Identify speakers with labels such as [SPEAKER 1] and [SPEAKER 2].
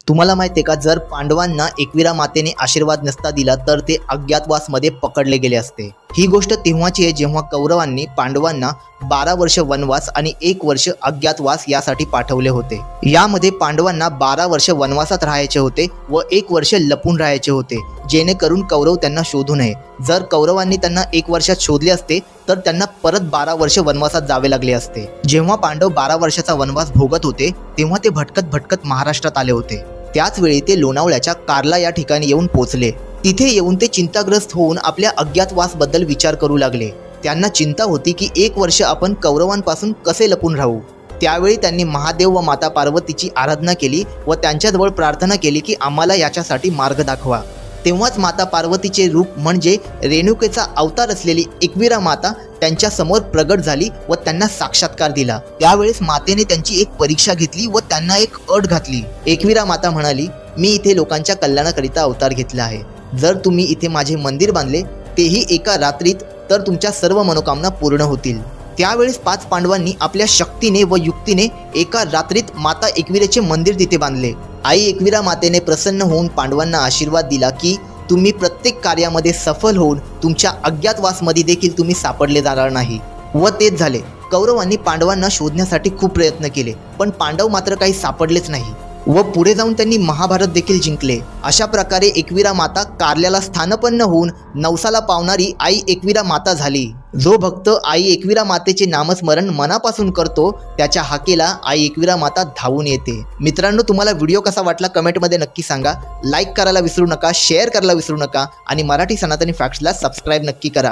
[SPEAKER 1] तुम्हाला माहिती आहे का, जर पांडवांना एकविरा मातेने आशीर्वाद नसता दिला तर ते अज्ञातवासमध्ये पकडले गेले असते। ही गोष्ट तेव्हाची आहे जेव्हा कौरवांनी पांडवांना 12 वर्ष वनवास आणि 1 वर्ष अज्ञातवास यासाठी पाठवले होते। यामध्ये पांडवांना 12 वर्ष वनवासात राहायचे होते व 1 वर्ष लपून राहायचे होते, जेणेकरून कौरव त्यांना शोधू नये। जर कौरवांनी त्यांना 1 वर्षात शोधले असते तर त्यांना परत 12 वर्ष वनवासात जावे लागले असते। जेव्हा पांडव 12 वर्षाचा वनवास भोगत होते तेव्हा ते भटकत भटकत महाराष्ट्रात आले होते। त्याच वेळी ते लोणावळ्याच्या कार्ला या ठिकाणी येऊन पोहोचले। तिथे येऊन ते चिंताग्रस्त होऊन आपल्या अज्ञातवासबद्दल विचार करू लागले। त्यांना चिंता होती की 1 वर्ष आपण कौरवांपासून कसे लपून राहू। त्यावेळी त्यांनी महादेव व माता पार्वतीची आराधना केली व त्यांच्याजवळ प्रार्थना केली की आम्हाला याच्यासाठी मार्ग दाखवा। तेव्हाच माता पार्वतीचे रूप म्हणजे रेणुकेचा अवतार असलेली एकविरा माता त्यांच्या समोर प्रगट झाली व त्यांना साक्षात्कार दिला। त्यावेळेस मातेने त्यांची एक परीक्षा घेतली व त्यांना एक अट घातली। एकविरा माता म्हणाली, मी इथे लोकांच्या कल्याणाकरिता अवतार घेतला आहे। जर तुम्ही इथे माझे मंदिर बांधले तेही एका रात्रीत तर तुमच्या सर्व मनोकामना पूर्ण होतील। त्यावेळेस 5 पांडवांनी आपल्या शक्तीने व युक्तीने एका रात्रीत माता एकविरेचे मंदिर तिथे बांधले। आई एकविरा मातेने प्रसन्न होऊन पांडवांना आशीर्वाद दिला की तुम्ही प्रत्येक कार्यामध्ये सफल होऊन तुमच्या अज्ञातवासमध्ये देखील तुम्ही सापडले जाणार नाही। व तेच झाले। कौरवांनी पांडवांना शोधण्यासाठी खूप प्रयत्न केले पण पांडव मात्र काही सापडलेच नाही व पुढे जाऊन त्यांनी महाभारत देखील जिंकले। अशा प्रकारे एकविरा माता कार्ल्याला स्थानपन्न होऊन नवसाला पावणारी आई एकविरा माता झाली। जो भक्त आई एकविरा मातेचे नामस्मरण मनापासून करतो त्याच्या हाकेला आई एकविरा माता धावून येते। मित्रांनो, तुम्हाला व्हिडिओ कसा वाटला कमेंटमध्ये नक्की सांगा। लाईक करायला विसरू नका, शेअर करायला विसरू नका आणि मराठी सनातनी फॅक्ट्सला सबस्क्राईब नक्की करा।